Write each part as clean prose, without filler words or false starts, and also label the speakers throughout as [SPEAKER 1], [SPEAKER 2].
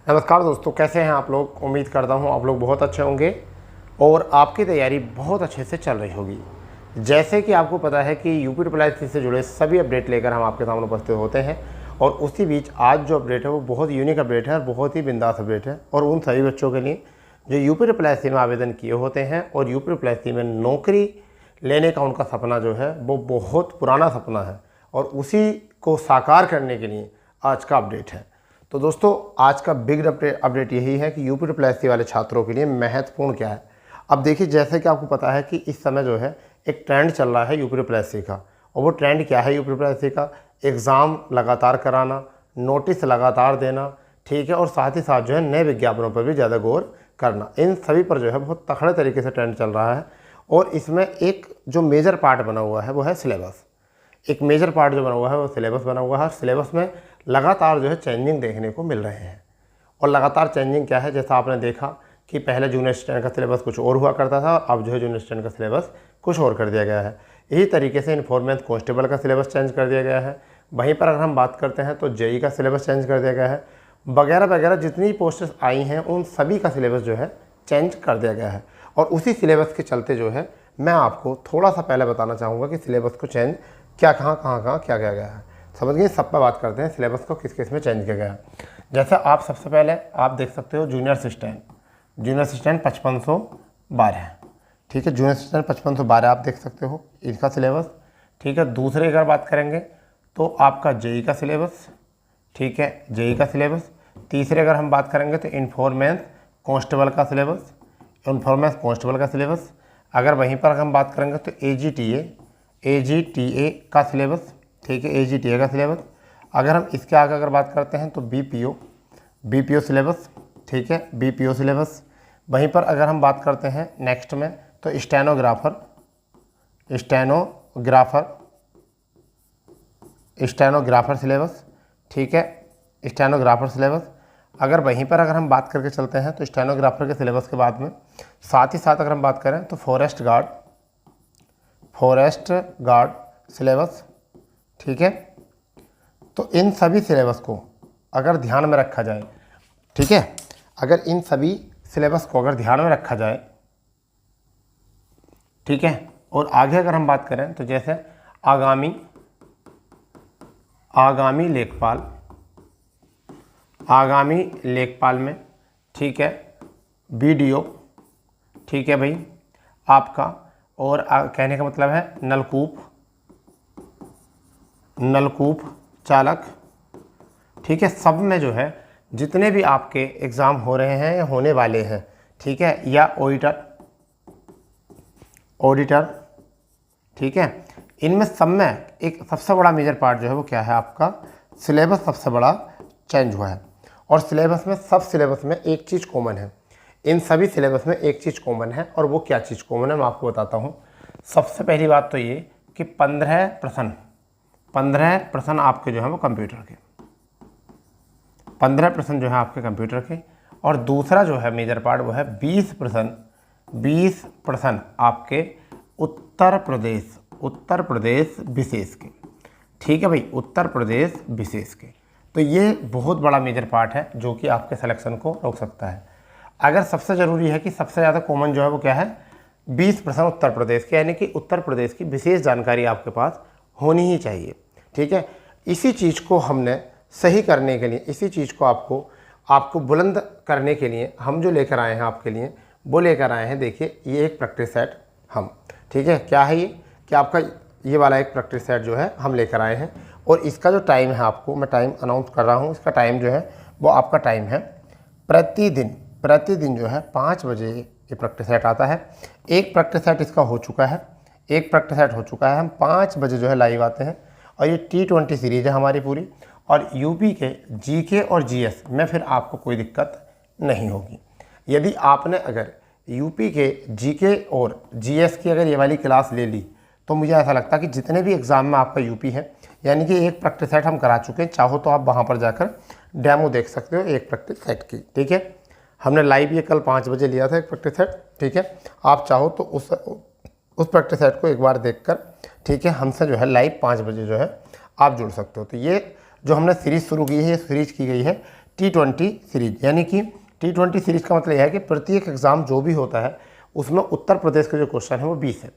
[SPEAKER 1] नमस्कार दोस्तों, कैसे हैं आप लोग। उम्मीद करता हूं आप लोग बहुत अच्छे होंगे और आपकी तैयारी बहुत अच्छे से चल रही होगी। जैसे कि आपको पता है कि यूपी से जुड़े सभी अपडेट लेकर हम आपके सामने उपस्थित होते हैं और उसी बीच आज जो अपडेट है वो बहुत यूनिक अपडेट है और बहुत ही बिंदास अपडेट है और उन सभी बच्चों के लिए जो यूपी में आवेदन किए होते हैं और यूपी में नौकरी लेने का उनका सपना जो है वो बहुत पुराना सपना है और उसी को साकार करने के लिए आज का अपडेट है। तो दोस्तों, आज का बिग अपडेट यही है कि यूपी वाले छात्रों के लिए महत्वपूर्ण क्या है। अब देखिए, जैसे कि आपको पता है कि इस समय जो है एक ट्रेंड चल रहा है यूपी का, और वो ट्रेंड क्या है यूपी का, एग्ज़ाम लगातार कराना, नोटिस लगातार देना, ठीक है, और साथ ही साथ जो है नए विज्ञापनों पर भी ज़्यादा गौर करना। इन सभी पर जो है बहुत तगड़े तरीके से ट्रेंड चल रहा है और इसमें एक जो मेजर पार्ट बना हुआ है वो है सिलेबस। एक मेजर पार्ट जो बना हुआ है वो सिलेबस बना हुआ है और सिलेबस में लगातार जो है चेंजिंग देखने को मिल रहे हैं। और लगातार चेंजिंग क्या है, जैसा आपने देखा कि पहले जूनियर स्टैंड का सिलेबस कुछ और हुआ करता था, अब जो है जूनियर स्टैंड का सिलेबस कुछ और कर दिया गया है। इसी तरीके से इन्फॉर्मेंस कांस्टेबल का सिलेबस चेंज कर दिया गया है। वहीं पर अगर हम बात करते हैं तो जेई का सिलेबस चेंज कर दिया गया है, वगैरह वगैरह जितनी पोस्ट्स आई हैं उन सभी का सिलेबस जो है चेंज कर दिया गया है। और उसी सिलेबस के चलते जो है मैं आपको थोड़ा सा पहले बताना चाहूँगा कि सिलेबस को चेंज क्या कहाँ क्या किया गया है। समझ गए, सब पर बात करते हैं सिलेबस को किस किस में चेंज किया गया है। जैसा आप सबसे पहले आप देख सकते हो जूनियर असिस्टेंट 5512 है, ठीक है। जूनियर असिस्टेंट 5512 आप देख सकते हो इनका सिलेबस, ठीक है। दूसरे अगर बात करेंगे तो आपका जेई का सिलेबस, ठीक है, जेई का सिलेबस। तीसरे अगर हम बात करेंगे तो इन्फॉर्मेंस कांस्टेबल का सिलेबस, अगर वहीं पर हम बात करेंगे तो एजीटीए का सिलेबस, ठीक है, एजीटीए का सिलेबस। अगर हम इसके आगे अगर बात करते हैं तो बीपीओ सिलेबस, ठीक है, बीपीओ सिलेबस। वहीं पर अगर हम बात करते हैं नेक्स्ट में तो स्टेनोग्राफर सिलेबस, ठीक है, स्टेनोग्राफर सिलेबस। अगर वहीं पर अगर हम बात करके चलते हैं तो स्टेनोग्राफर के सिलेबस के बाद में साथ ही साथ अगर हम बात करें तो फॉरेस्ट गार्ड सिलेबस, ठीक है। तो इन सभी सिलेबस को अगर ध्यान में रखा जाए, ठीक है, अगर इन सभी सिलेबस को अगर ध्यान में रखा जाए, ठीक है, और आगे अगर हम बात करें तो जैसे आगामी लेखपाल में, ठीक है, बीडीओ, ठीक है भाई आपका, और कहने का मतलब है नलकूप चालक, ठीक है। सब में जो है जितने भी आपके एग्ज़ाम हो रहे हैं या होने वाले हैं, ठीक है, या ऑडिटर, ठीक है, इनमें सब में एक सबसे बड़ा मेजर पार्ट जो है वो क्या है, आपका सिलेबस सबसे बड़ा चेंज हुआ है। और सब सिलेबस में एक चीज़ कॉमन है, इन सभी सिलेबस में एक चीज़ कॉमन है, और वो क्या चीज़ कॉमन है मैं आपको बताता हूँ। सबसे पहली बात तो ये कि 15 प्रश्न आपके जो है वो कंप्यूटर के, 15 प्रश्न जो है आपके कंप्यूटर के। और दूसरा जो है मेजर पार्ट वो है 20 प्रश्न आपके उत्तर प्रदेश विशेष के, ठीक है भाई, उत्तर प्रदेश विशेष के। तो ये बहुत बड़ा मेजर पार्ट है जो कि आपके सिलेक्शन को रोक सकता है। अगर सबसे ज़रूरी है कि सबसे ज़्यादा कॉमन जो है वो क्या है, 20 प्रश्न उत्तर प्रदेश के, यानी कि उत्तर प्रदेश की विशेष जानकारी आपके पास होनी ही चाहिए, ठीक है। इसी चीज़ को हमने सही करने के लिए, इसी चीज़ को आपको बुलंद करने के लिए हम जो लेकर आए हैं आपके लिए, वो लेकर आए हैं, देखिए ये एक प्रैक्टिस सेट हम, ठीक है, क्या है ये कि आपका ये वाला एक प्रैक्टिस सेट जो है हम लेकर आए हैं। और इसका जो टाइम है, आपको मैं टाइम अनाउंस कर रहा हूँ, इसका टाइम जो है वो आपका टाइम है प्रतिदिन जो है 5 बजे ये प्रैक्टिस सेट आता है। एक प्रैक्टिस सेट इसका हो चुका है, हम 5 बजे जो है लाइव आते हैं। और ये T20 सीरीज़ है हमारी पूरी, और यूपी के जीके और जीएस में फिर आपको कोई दिक्कत नहीं होगी। यदि आपने अगर यूपी के जीके और जीएस की अगर ये वाली क्लास ले ली तो मुझे ऐसा लगता है कि जितने भी एग्ज़ाम में आपका यूपी है, यानी कि एक प्रैक्टिस सेट हम करा चुके हैं, चाहो तो आप वहाँ पर जाकर डेमो देख सकते हो एक प्रैक्टिस सेट की, ठीक है। हमने लाइव ये कल 5 बजे लिया था एक प्रैक्टिस सेट, ठीक है। आप चाहो तो उस प्रैक्टिस सेट को एक बार देखकर, ठीक है, हमसे जो है लाइव 5 बजे जो है आप जुड़ सकते हो। तो ये जो हमने सीरीज़ शुरू की है, ये सीरीज़ की गई है T20 सीरीज, यानी कि T20 सीरीज का मतलब यह है कि प्रत्येक एग्ज़ाम जो भी होता है उसमें उत्तर प्रदेश के जो क्वेश्चन है वो 20 है।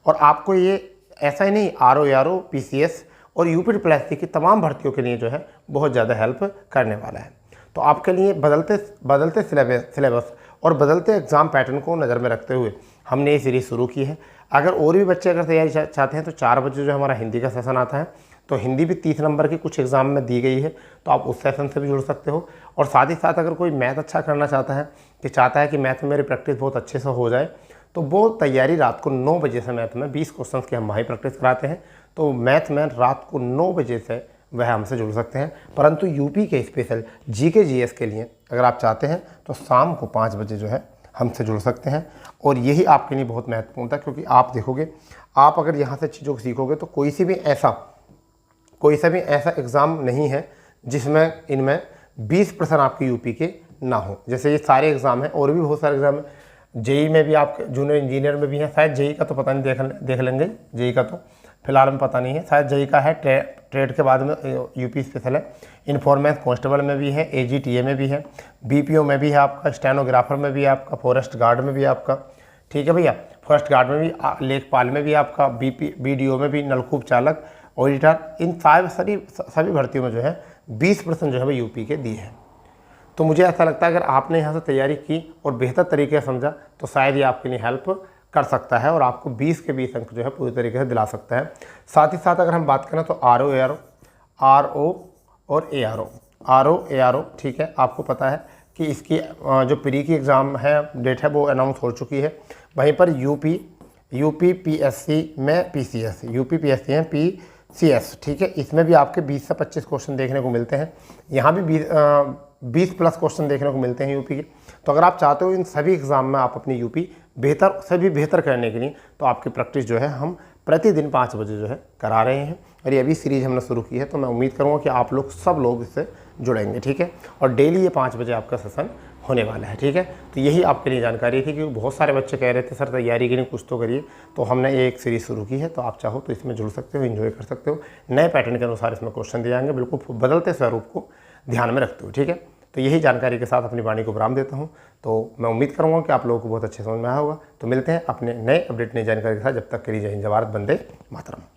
[SPEAKER 1] और आपको ये ऐसा ही नहीं, RO, PCS और UP की तमाम भर्तियों के लिए जो है बहुत ज़्यादा हेल्प करने वाला है। तो आपके लिए बदलते सिलेबस और बदलते एग्ज़ाम पैटर्न को नज़र में रखते हुए हमने ये सीरीज़ शुरू की है। अगर और भी बच्चे अगर तैयारी चाहते हैं तो 4 बजे जो हमारा हिंदी का सेशन आता है, तो हिंदी भी 30 नंबर की कुछ एग्ज़ाम में दी गई है, तो आप उस सेशन से भी जुड़ सकते हो। और साथ ही साथ अगर कोई मैथ अच्छा करना चाहता है कि मैथ में मेरी प्रैक्टिस बहुत अच्छे से हो जाए, तो वो तैयारी रात को 9 बजे से मैथ में 20 क्वेश्चन की हम वहीं प्रैक्टिस कराते हैं। तो मैथ में रात को 9 बजे से वह हमसे जुड़ सकते हैं। परंतु यूपी के स्पेशल GK GS के लिए अगर आप चाहते हैं तो शाम को 5 बजे जो है हमसे जुड़ सकते हैं। और यही आपके लिए बहुत महत्वपूर्ण था, क्योंकि आप देखोगे, आप अगर यहाँ से चीज़ों को सीखोगे तो कोई सा भी ऐसा एग्ज़ाम नहीं है जिसमें इनमें 20% आपके यूपी के ना हो। जैसे ये सारे एग्ज़ाम हैं, और भी बहुत सारे एग्ज़ाम हैं। जेई में भी आप जूनियर इंजीनियर में भी हैं, शायद जेई का तो पता नहीं, देख लेंगे। जेई का तो फिलहाल में पता नहीं है, शायद जेई का है। ट्रेड के बाद में यूपी स्पेशल है। इन्फॉर्मेंस कांस्टेबल में भी है, AGTA में भी है, BPO में भी है आपका, स्टेनोग्राफर में भी है आपका, फॉरेस्ट गार्ड में भी है आपका, ठीक है भैया, फॉरेस्ट गार्ड में भी, लेखपाल में भी आपका, BDO में भी, नलकूप चालक, ऑडिटर, इन सभी भर्तियों में जो है 20% जो है वो यूपी के दिए हैं। तो मुझे ऐसा लगता है अगर आपने यहाँ से तैयारी की और बेहतर तरीके से समझा तो शायद ये आपके लिए हेल्प कर सकता है और आपको 20 के 20 अंक जो है पूरी तरीके से दिला सकता है। साथ ही साथ अगर हम बात करें तो RO और ARO, ठीक है, आपको पता है कि इसकी जो प्री की एग्ज़ाम है डेट है वो अनाउंस हो चुकी है। वहीं पर UPPSC में PCS, UPPSC में PCS, ठीक है, इसमें भी आपके 20 से 25 क्वेश्चन देखने को मिलते हैं। यहाँ भी 20+ क्वेश्चन देखने को मिलते हैं यूपी के। तो अगर आप चाहते हो इन सभी एग्ज़ाम में आप अपनी यूपी बेहतर करने के लिए, तो आपकी प्रैक्टिस जो है हम प्रतिदिन 5 बजे जो है करा रहे हैं। और ये अभी सीरीज़ हमने शुरू की है, तो मैं उम्मीद करूँगा कि आप लोग सब लोग इससे जुड़ेंगे, ठीक है। और डेली ये 5 बजे आपका सेशन होने वाला है, ठीक है। तो यही आपके लिए जानकारी थी, क्योंकि बहुत सारे बच्चे कह रहे थे सर तैयारी के लिए कुछ तो करिए, तो हमने ये एक सीरीज़ शुरू की है। तो आप चाहो तो इसमें जुड़ सकते हो, एंजॉय कर सकते हो। नए पैटर्न के अनुसार इसमें क्वेश्चन दिए जाएंगे, बिल्कुल बदलते स्वरूप को ध्यान में रखते हो, ठीक है। तो यही जानकारी के साथ अपनी वाणी को विराम देता हूँ। तो मैं उम्मीद करूँगा कि आप लोगों को बहुत अच्छे समझ में आया होगा। तो मिलते हैं अपने नए अपडेट, नई जानकारी के साथ। जब तक के लिए जय हिंद, जय भारत, वंदे मातरम।